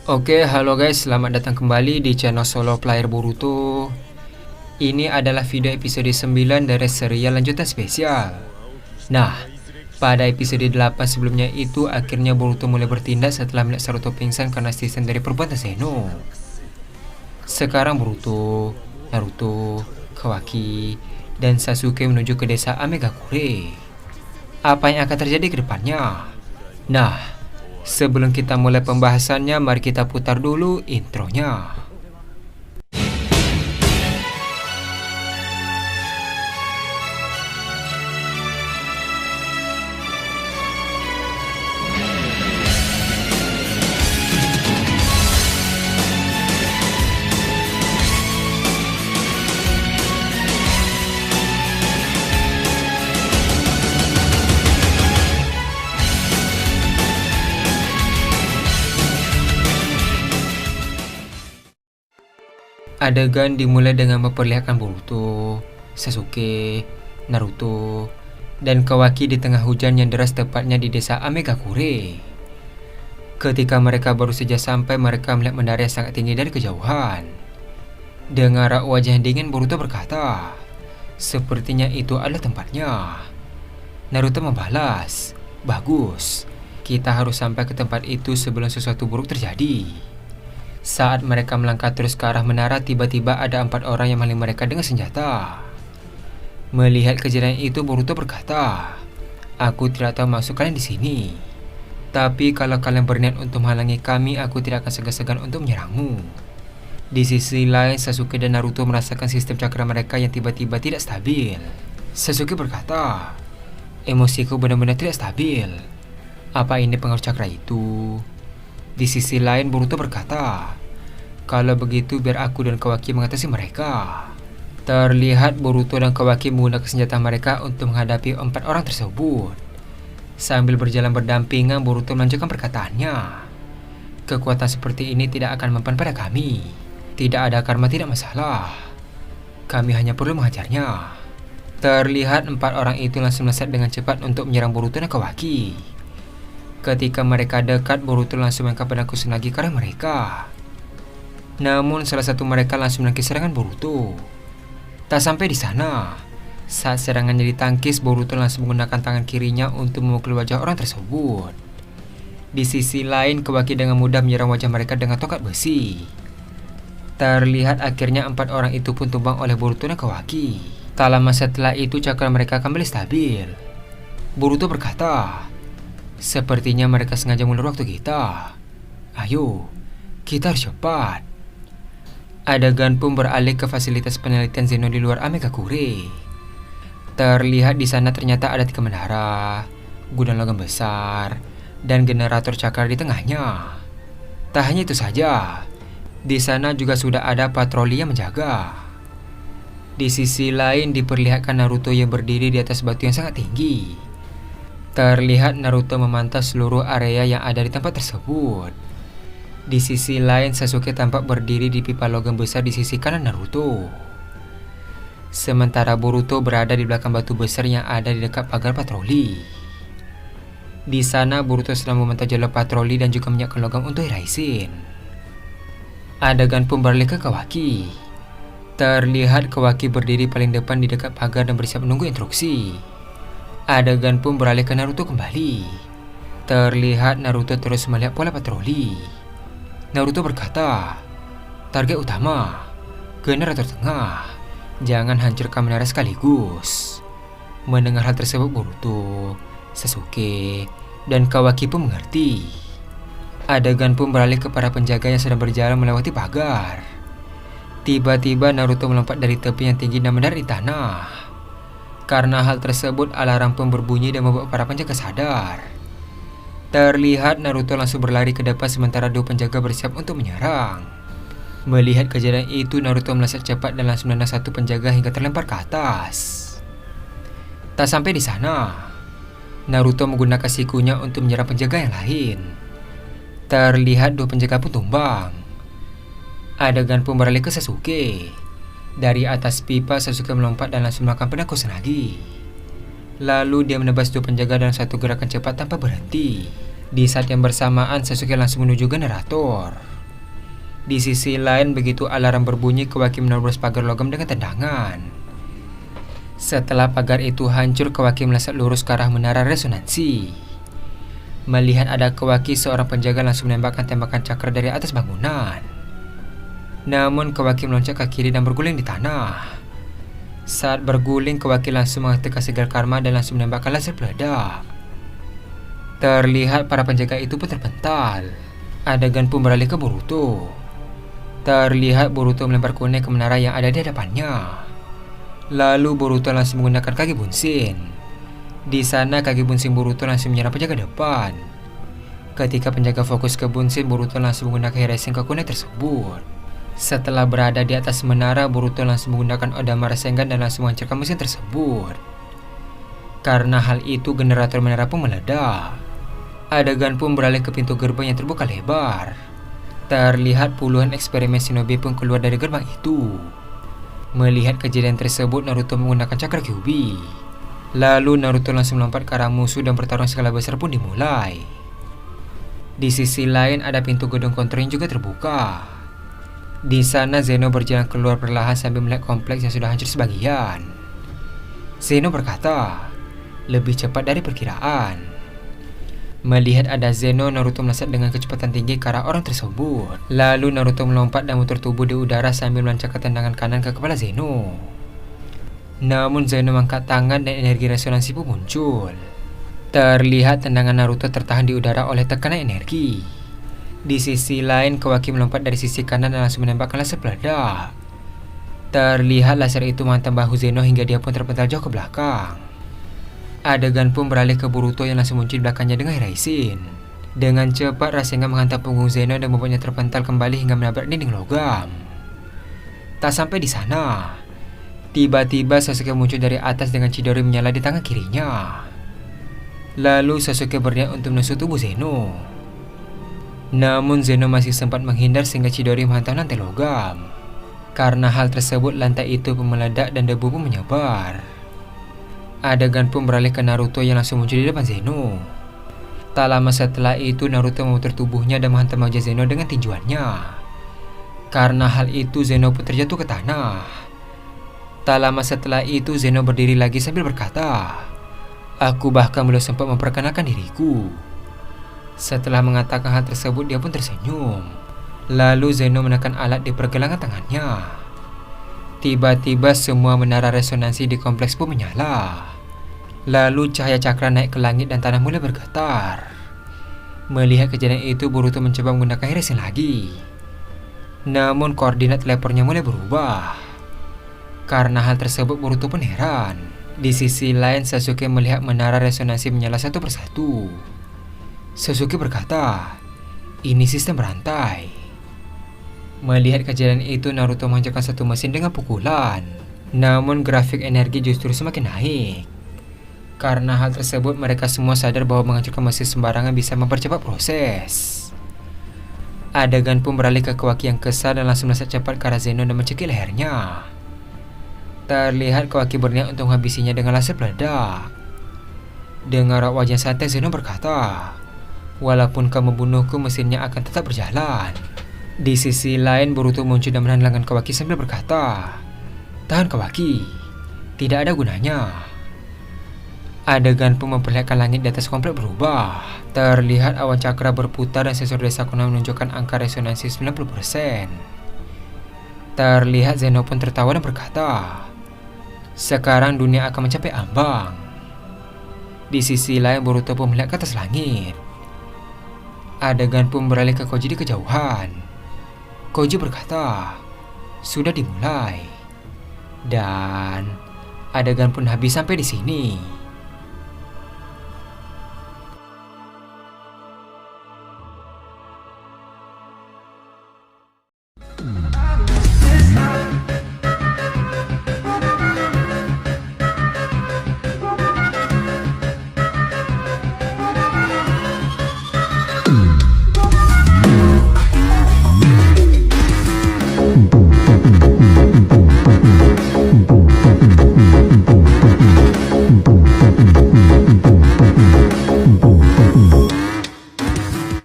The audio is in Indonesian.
Oke, halo guys, selamat datang kembali di channel Solo Player Boruto. Ini adalah video episode 9 dari serial lanjutan spesial. Nah, pada episode 8 sebelumnya itu akhirnya Boruto mulai bertindak setelah melihat Saruto pingsan karena sisen dari perbuatan Zeno. Sekarang Boruto, Naruto, Kawaki, dan Sasuke menuju ke desa Amegakure. Apa yang akan terjadi ke depannya? Nah, sebelum kita mulai pembahasannya, mari kita putar dulu intronya. Adegan dimulai dengan memperlihatkan Boruto, Sasuke, Naruto, dan Kawaki di tengah hujan yang deras tepatnya di desa Amegakure. Ketika mereka baru saja sampai, mereka melihat menara yang sangat tinggi dari kejauhan. Dengan raut wajah yang dingin, Boruto berkata, "Sepertinya itu adalah tempatnya." Naruto membalas, "Bagus, kita harus sampai ke tempat itu sebelum sesuatu buruk terjadi." Saat mereka melangkah terus ke arah menara, tiba-tiba ada 4 orang yang menghalangi mereka dengan senjata. Melihat kejadian itu, Boruto berkata, "Aku tidak tahu maksud kalian di sini. Tapi kalau kalian berniat untuk menghalangi kami, aku tidak akan segan-segan untuk menyerangmu." Di sisi lain, Sasuke dan Naruto merasakan sistem cakra mereka yang tiba-tiba tidak stabil. Sasuke berkata, "Emosiku benar-benar tidak stabil. Apa ini pengaruh cakra itu?" Di sisi lain, Boruto berkata, "Kalau begitu biar aku dan Kawaki mengatasi mereka." Terlihat Boruto dan Kawaki menggunakan senjata mereka untuk menghadapi 4 orang tersebut. Sambil berjalan berdampingan, Boruto melanjutkan perkataannya, "Kekuatan seperti ini tidak akan mempan pada kami. Tidak ada karma, tidak masalah. Kami hanya perlu menghajarnya." Terlihat 4 orang itu langsung melesat dengan cepat untuk menyerang Boruto dan Kawaki. Ketika mereka dekat, Boruto langsung mengangkat pedang Kusanagi ke arah mereka. Namun salah satu mereka langsung menangkis serangan Boruto. Tak sampai di sana, saat serangannya ditangkis, Boruto langsung menggunakan tangan kirinya untuk memukul wajah orang tersebut. Di sisi lain, Kawaki dengan mudah menyerang wajah mereka dengan tongkat besi. Terlihat akhirnya 4 orang itu pun tumbang oleh Boruto dan Kawaki. Tak lama setelah itu, cakra mereka kembali stabil. Boruto berkata, "Sepertinya mereka sengaja mengulur waktu kita. Ayo, kita harus cepat." Adegan pun beralih ke fasilitas penelitian Zeno di luar Amegakure. Terlihat di sana ternyata ada 3 menara, gudang logam besar, dan generator cakra di tengahnya. Tak hanya itu saja, di sana juga sudah ada patroli yang menjaga. Di sisi lain diperlihatkan Naruto yang berdiri di atas batu yang sangat tinggi. Terlihat Naruto memantau seluruh area yang ada di tempat tersebut. Di sisi lain, Sasuke tampak berdiri di pipa logam besar di sisi kanan Naruto. Sementara Boruto berada di belakang batu besar yang ada di dekat pagar patroli. Di sana Boruto sedang memantau jalur patroli dan juga menyiapkan logam untuk Hiraishin. Adegan pun beralih ke Kawaki. Terlihat Kawaki berdiri paling depan di dekat pagar dan bersiap menunggu instruksi. Adegan pun beralih ke Naruto kembali. Terlihat Naruto terus melihat pola patroli. Naruto berkata, "Target utama, generator tengah. Jangan hancurkan menara sekaligus." Mendengar hal tersebut, Boruto, Sasuke, dan Kawaki pun mengerti. Adegan pun beralih ke para penjaga yang sedang berjalan melewati pagar. Tiba-tiba Naruto melompat dari tepi yang tinggi dan mendarat di tanah. Karena hal tersebut, alarm pun berbunyi dan membuat para penjaga sadar. Terlihat Naruto langsung berlari ke depan sementara 2 penjaga bersiap untuk menyerang. Melihat kejadian itu, Naruto melesat cepat dan langsung menendang satu penjaga hingga terlempar ke atas. Tak sampai di sana, Naruto menggunakan sikunya untuk menyerang penjaga yang lain. Terlihat 2 penjaga pun tumbang. Adegan pun beralih ke Sasuke. Dari atas pipa, Sasuke melompat dan langsung melakukan pedang Kusanagi. Lalu dia menebas 2 penjaga dalam satu gerakan cepat tanpa berhenti. Di saat yang bersamaan, Sasuke langsung menuju generator. Di sisi lain, begitu alarm berbunyi, Kawaki menerobos pagar logam dengan tendangan. Setelah pagar itu hancur, Kawaki melesat lurus ke arah menara resonansi. Melihat ada Kawaki, seorang penjaga langsung menembakkan tembakan cakra dari atas bangunan. Namun Kawaki meloncat ke kiri dan berguling di tanah. Saat berguling, Kawaki langsung mengaktifkan segel karma dan langsung menembakkan laser peledak. Terlihat para penjaga itu pun terpental. Adegan pun beralih ke Boruto. Terlihat Boruto melempar kunai ke menara yang ada di hadapannya. Lalu Boruto langsung menggunakan kaki bunsin. Di sana kaki bunsin Boruto langsung menyerang penjaga depan. Ketika penjaga fokus ke bunsin, Boruto langsung menggunakan Hiraishin ke kunai tersebut. Setelah berada di atas menara, Boruto langsung menggunakan Odama Rasengan dan langsung menghancurkan mesin tersebut. Karena hal itu, generator menara pun meledak. Adegan pun beralih ke pintu gerbang yang terbuka lebar. Terlihat puluhan eksperimen shinobi pun keluar dari gerbang itu. Melihat kejadian tersebut, Naruto menggunakan cakra Kyuubi. Lalu Naruto langsung melompat ke arah musuh dan pertarungan skala besar pun dimulai. Di sisi lain, ada pintu gedung kontrol yang juga terbuka. Di sana Zeno berjalan keluar perlahan sambil melihat kompleks yang sudah hancur sebagian. Zeno berkata, lebih cepat dari perkiraan. Melihat ada Zeno, Naruto melesat dengan kecepatan tinggi ke arah orang tersebut. Lalu Naruto melompat dan memutar tubuh di udara sambil melancarkan tendangan kanan ke kepala Zeno. Namun Zeno mengangkat tangan dan energi resonansi pun muncul. Terlihat tendangan Naruto tertahan di udara oleh tekanan energi. Di sisi lain, Kawaki melompat dari sisi kanan dan langsung menembakkan laser peledak. Terlihat laser itu menghantam bahu Zeno hingga dia pun terpental jauh ke belakang. Adegan pun beralih ke Boruto yang langsung muncul di belakangnya dengan Hiraishin. Dengan cepat Rasengan menghantam punggung Zeno dan membuatnya terpental kembali hingga menabrak dinding logam. Tak sampai di sana, tiba-tiba Sasuke muncul dari atas dengan Chidori menyala di tangan kirinya. Lalu Sasuke berniat untuk menusuk tubuh Zeno. Namun Zeno masih sempat menghindar sehingga Chidori menghantam lantai logam. Karena hal tersebut, lantai itu pun meledak dan debu pun menyebar. Adegan pun beralih ke Naruto yang langsung muncul di depan Zeno. Tak lama setelah itu, Naruto memutar tubuhnya dan menghantam wajah Zeno dengan tinjuannya. Karena hal itu, Zeno pun terjatuh ke tanah. Tak lama setelah itu, Zeno berdiri lagi sambil berkata, "Aku bahkan belum sempat memperkenalkan diriku." Setelah mengatakan hal tersebut, dia pun tersenyum. Lalu Zeno menekan alat di pergelangan tangannya. Tiba-tiba semua menara resonansi di kompleks pun menyala. Lalu cahaya cakra naik ke langit dan tanah mulai bergetar. Melihat kejadian itu, Boruto mencoba menggunakan Hiraishin lagi. Namun koordinat teleportnya mulai berubah. Karena hal tersebut, Boruto pun heran. Di sisi lain, Sasuke melihat menara resonansi menyala satu persatu. Sasuke berkata, "Ini sistem berantai." Melihat kejadian itu, Naruto menghancurkan satu mesin dengan pukulan. Namun grafik energi justru semakin naik. Karena hal tersebut, mereka semua sadar bahwa menghancurkan mesin sembarangan bisa mempercepat proses. Adegan pun beralih ke Kawaki yang kesal dan langsung melesat cepat ke arah Zeno dan mencekik lehernya. Terlihat Kawaki berniat untuk menghabisinya dengan laser peledak. Dengan raut wajah santai, Zeno berkata, "Walaupun kamu membunuhku, mesinnya akan tetap berjalan." Di sisi lain, Boruto muncul dan menahan lengan Kawaki sambil berkata, "Tahan Kawaki, tidak ada gunanya." Adegan pun memperlihatkan langit di atas komplek berubah. Terlihat awan cakra berputar dan sensor desa kuno menunjukkan angka resonansi 90%. Terlihat Zeno pun tertawa dan berkata, "Sekarang dunia akan mencapai ambang." Di sisi lain, Boruto pun melihat ke atas langit. Adegan pun beralih ke Koji di kejauhan. Koji berkata, "Sudah dimulai." Dan adegan pun habis sampai di sini.